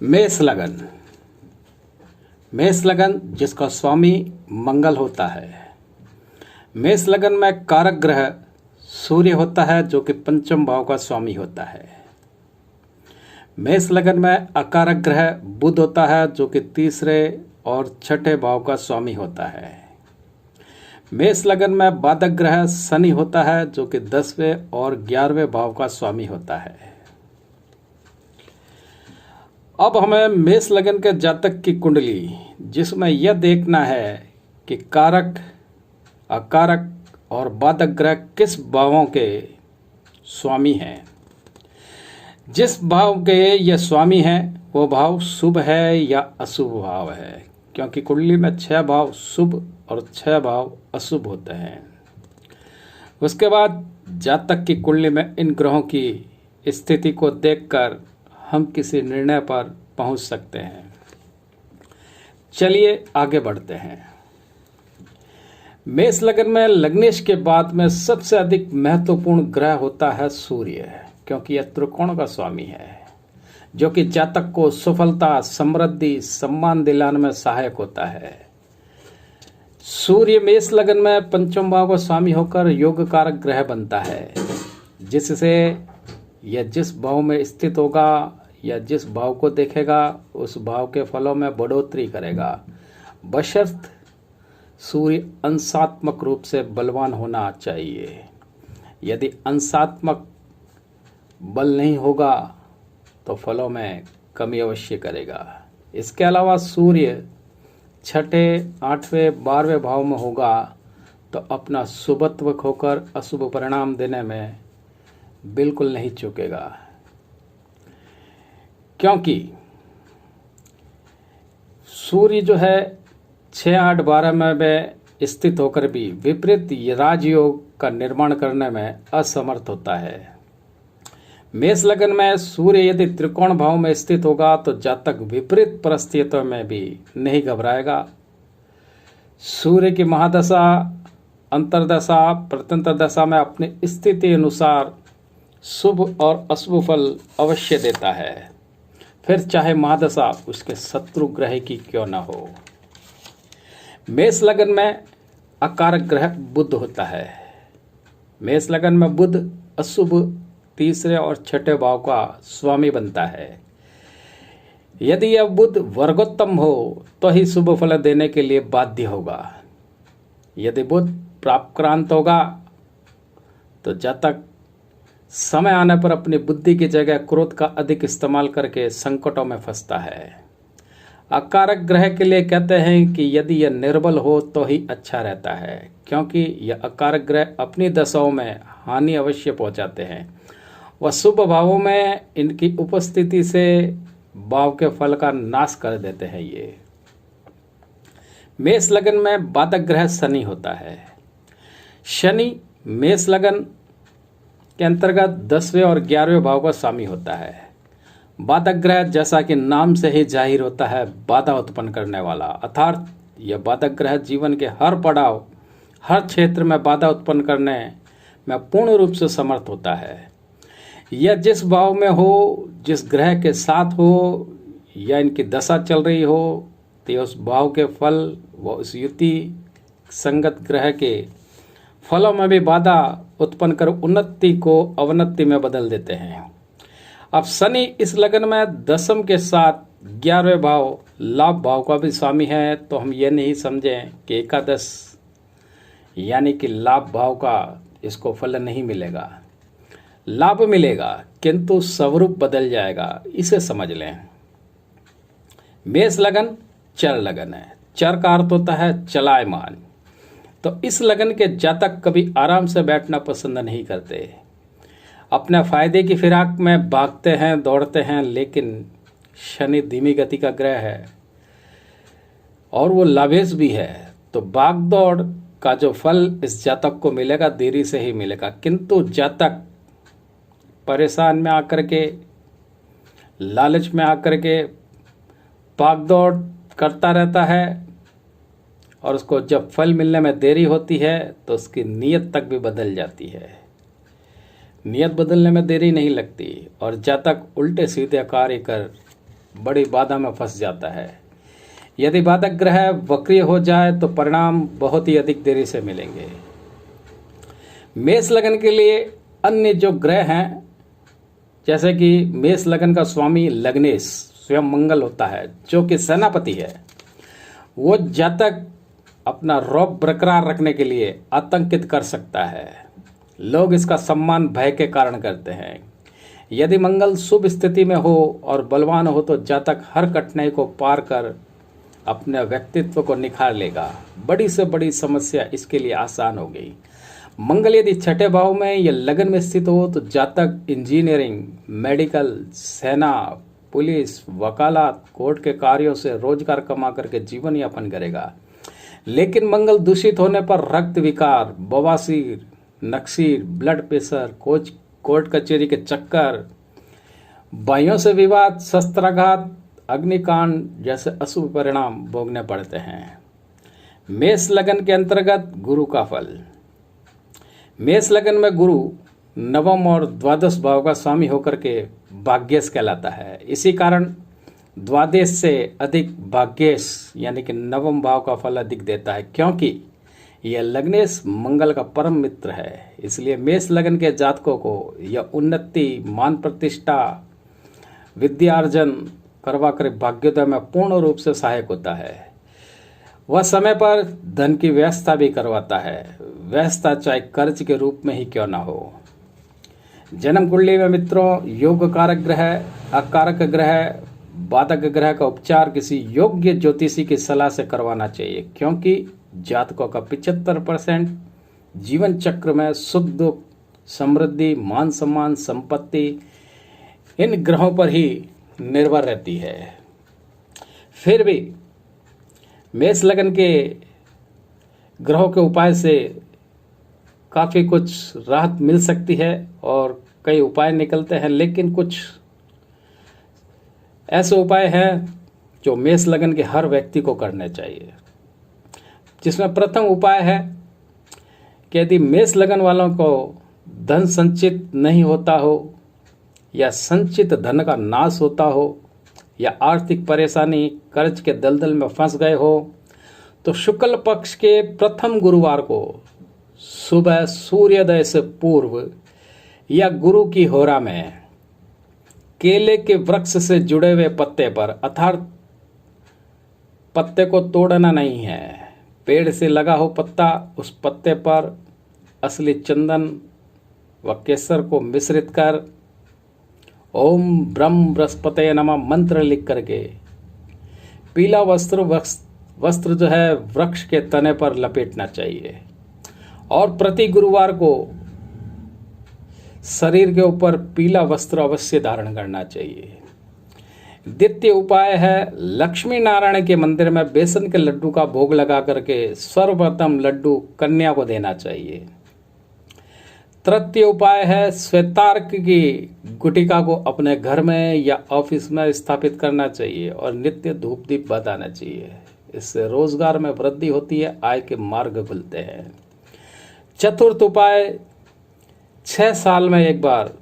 मेष लगन। मेष लगन जिसका स्वामी मंगल होता है। मेष लगन में कारक ग्रह सूर्य होता है जो कि पंचम भाव का स्वामी होता है। मेष लगन में अकारक ग्रह बुध होता है जो कि तीसरे और छठे भाव का स्वामी होता है। मेष लगन में बाधक ग्रह शनि होता है जो कि 10वें और 11वें भाव का स्वामी होता है। अब हमें मेष लगन के जातक की कुंडली जिसमें यह देखना है कि कारक, अकारक और बाधक ग्रह किस भावों के स्वामी हैं। जिस भाव के ये स्वामी हैं वो भाव शुभ है या अशुभ भाव है, क्योंकि कुंडली में 6 भाव शुभ और 6 भाव अशुभ होते हैं। उसके बाद जातक की कुंडली में इन ग्रहों की स्थिति को देखकर हम किसी निर्णय पर पहुंच सकते हैं। चलिए आगे बढ़ते हैं। मेष लगन में लग्नेश के बाद में सबसे अधिक महत्वपूर्ण ग्रह होता है सूर्य, क्योंकि यह त्रिकोण का स्वामी है जो कि जातक को सफलता, समृद्धि, सम्मान दिलाने में सहायक होता है। सूर्य मेष लगन में पंचम भाव का स्वामी होकर योग कारक ग्रह बनता है, जिससे यह जिस भाव में स्थित होगा या जिस भाव को देखेगा उस भाव के फलों में बढ़ोतरी करेगा, बशर्त सूर्य अंशात्मक रूप से बलवान होना चाहिए। यदि अंशात्मक बल नहीं होगा तो फलों में कमी अवश्य करेगा। इसके अलावा सूर्य 6ठे, 8वें, 12वें भाव में होगा तो अपना शुभत्व खोकर अशुभ परिणाम देने में बिल्कुल नहीं चूकेगा, क्योंकि सूर्य जो है 6, 8, 12 में स्थित होकर भी विपरीत राजयोग का निर्माण करने में असमर्थ होता है। मेष लगन में सूर्य यदि त्रिकोण भाव में स्थित होगा तो जातक विपरीत परिस्थितियों में भी नहीं घबराएगा। सूर्य की महादशा, अंतरदशा, प्रत्यंतर दशा में अपनी स्थिति अनुसार शुभ और अशुभ फल अवश्य देता है, फिर चाहे महादशा उसके शत्रु ग्रह की क्यों न हो। मेष लगन में अकारक ग्रह बुध होता है। मेष लगन में बुध अशुभ तीसरे और छठे भाव का स्वामी बनता है। यदि यह बुध वर्गोत्तम हो तो ही शुभ फल देने के लिए बाध्य होगा। यदि बुध प्राप्तक्रांत होगा तो जातक समय आने पर अपनी बुद्धि की जगह क्रोध का अधिक इस्तेमाल करके संकटों में फंसता है। अकारक ग्रह के लिए कहते हैं कि यदि यह निर्बल हो तो ही अच्छा रहता है, क्योंकि यह अकारक ग्रह अपनी दशाओं में हानि अवश्य पहुंचाते हैं। वह शुभ भावों में इनकी उपस्थिति से भाव के फल का नाश कर देते हैं। ये मेष लगन में बाधक ग्रह शनि होता है। शनि मेष लगन के अंतर्गत 10वें और 11वें भाव का स्वामी होता है। बाधक ग्रह जैसा कि नाम से ही जाहिर होता है बाधा उत्पन्न करने वाला, अर्थात यह बाधक ग्रह जीवन के हर पड़ाव, हर क्षेत्र में बाधा उत्पन्न करने में पूर्ण रूप से समर्थ होता है। यह जिस भाव में हो, जिस ग्रह के साथ हो या इनकी दशा चल रही हो तो उस भाव के फल व उस युति संगत ग्रह के फलों में भी बाधा उत्पन्न कर उन्नति को अवनति में बदल देते हैं। अब शनि इस लगन में दशम के साथ 11वें भाव लाभ भाव का भी स्वामी है, तो हम ये नहीं समझें कि एकादश यानी कि लाभ भाव का इसको फल नहीं मिलेगा। लाभ मिलेगा किंतु स्वरूप बदल जाएगा, इसे समझ लें। मेष लगन चर लगन है। चर का अर्थ होता है चलायमान। तो इस लगन के जातक कभी आराम से बैठना पसंद नहीं करते, अपने फायदे की फिराक में भागते हैं, दौड़ते हैं, लेकिन शनि धीमी गति का ग्रह है और वो लाभेश भी है, तो भाग दौड़ का जो फल इस जातक को मिलेगा देरी से ही मिलेगा। किंतु जातक परेशान में आकर के, लालच में आकर के भाग दौड़ करता रहता है और उसको जब फल मिलने में देरी होती है तो उसकी नीयत तक भी बदल जाती है। नियत बदलने में देरी नहीं लगती और जातक उल्टे सीधे कार्य कर बड़ी बाधा में फंस जाता है। यदि बाधक ग्रह वक्रीय हो जाए तो परिणाम बहुत ही अधिक देरी से मिलेंगे। मेष लगन के लिए अन्य जो ग्रह हैं, जैसे कि मेष लगन का स्वामी लग्नेश स्वयं मंगल होता है, जो कि सेनापति है, वो जातक अपना रौब बरकरार रखने के लिए आतंकित कर सकता है। लोग इसका सम्मान भय के कारण करते हैं। यदि मंगल शुभ स्थिति में हो और बलवान हो तो जातक हर कठिनाई को पार कर अपने व्यक्तित्व को निखार लेगा। बड़ी से बड़ी समस्या इसके लिए आसान हो गई। मंगल यदि छठे भाव में या लगन में स्थित हो तो जातक इंजीनियरिंग, मेडिकल, सेना, पुलिस, वकालत, कोर्ट के कार्यों से रोजगार कमा करके जीवन यापन करेगा। लेकिन मंगल दूषित होने पर रक्त विकार, बवासीर, नक्सीर, ब्लड प्रेशर, कोर्ट कचहरी के चक्कर, भाइयों से विवाद, शस्त्राघात, अग्निकांड जैसे अशुभ परिणाम भोगने पड़ते हैं। मेष लगन के अंतर्गत गुरु का फल। मेष लगन में गुरु नवम और द्वादश भाव का स्वामी होकर के भाग्येश कहलाता है। इसी कारण द्वादश से अधिक भाग्येश यानी कि नवम भाव का फल अधिक देता है, क्योंकि यह लग्नेश मंगल का परम मित्र है। इसलिए मेष लगन के जातकों को यह उन्नति, मान प्रतिष्ठा, विद्यार्जन करवा कर भाग्योदय में पूर्ण रूप से सहायक होता है। वह समय पर धन की व्यवस्था भी करवाता है, व्यवस्था चाहे कर्ज के रूप में ही क्यों ना हो। जन्म कुंडली में मित्रों योग कारक ग्रह, अकारक ग्रह, बाधक ग्रह का उपचार किसी योग्य ज्योतिषी की सलाह से करवाना चाहिए, क्योंकि जातकों का 75% जीवन चक्र में सुख दुख, समृद्धि, मान सम्मान, संपत्ति इन ग्रहों पर ही निर्भर रहती है। फिर भी मेष लगन के ग्रहों के उपाय से काफ़ी कुछ राहत मिल सकती है और कई उपाय निकलते हैं, लेकिन कुछ ऐसे उपाय हैं जो मेष लगन के हर व्यक्ति को करने चाहिए। जिसमें प्रथम उपाय है कि यदि मेष लगन वालों को धन संचित नहीं होता हो या संचित धन का नाश होता हो या आर्थिक परेशानी, कर्ज के दलदल में फंस गए हो, तो शुक्ल पक्ष के प्रथम गुरुवार को सुबह सूर्योदय से पूर्व या गुरु की होरा में केले के वृक्ष से जुड़े हुए पत्ते पर, अर्थात पत्ते को तोड़ना नहीं है, पेड़ से लगा हो पत्ता, उस पत्ते पर असली चंदन व केसर को मिश्रित कर ओम ब्रह्म बृहस्पते नमः मंत्र लिख करके पीला वस्त्र जो है वृक्ष के तने पर लपेटना चाहिए और प्रति गुरुवार को शरीर के ऊपर पीला वस्त्र अवश्य धारण करना चाहिए। द्वितीय उपाय है लक्ष्मी नारायण के मंदिर में बेसन के लड्डू का भोग लगा करके सर्वप्रथम लड्डू कन्या को देना चाहिए। तृतीय उपाय है श्वेतार्क की गुटिका को अपने घर में या ऑफिस में स्थापित करना चाहिए और नित्य धूप दीप बताना चाहिए। इससे रोजगार में वृद्धि होती है, आय के मार्ग खुलते हैं। चतुर्थ उपाय 6 साल में एक बार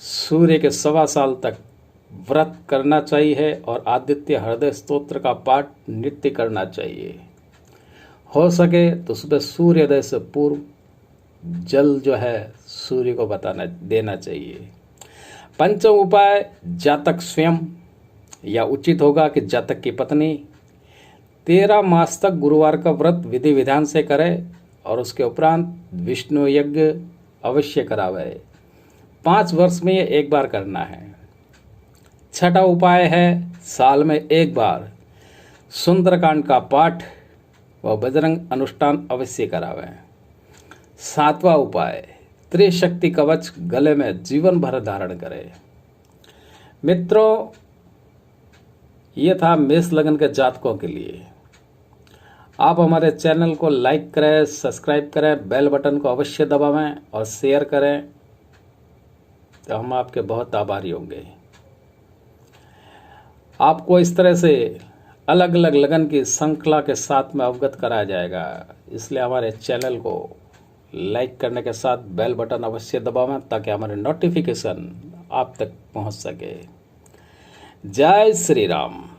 सूर्य के 1.25 साल तक व्रत करना चाहिए और आदित्य हृदय स्तोत्र का पाठ नित्य करना चाहिए। हो सके तो सुबह सूर्योदय से पूर्व जल जो है सूर्य को देना चाहिए। पंचम उपाय जातक स्वयं या उचित होगा कि जातक की पत्नी 13 मास तक गुरुवार का व्रत विधि विधान से करे और उसके उपरांत विष्णु यज्ञ अवश्य करावे। 5 वर्ष में ये एक बार करना है। छठा उपाय है साल में एक बार सुंदरकांड का पाठ व बजरंग अनुष्ठान अवश्य करावें। 7वां उपाय त्रिशक्ति कवच गले में जीवन भर धारण करें। मित्रों, ये था मेष लगन के जातकों के लिए। आप हमारे चैनल को लाइक करें, सब्सक्राइब करें, बेल बटन को अवश्य दबावें और शेयर करें, तो हम आपके बहुत आभारी होंगे। आपको इस तरह से अलग अलग लगन की श्रृंखला के साथ में अवगत कराया जाएगा, इसलिए हमारे चैनल को लाइक करने के साथ बेल बटन अवश्य दबावें ताकि हमारे नोटिफिकेशन आप तक पहुंच सके। जय श्री राम।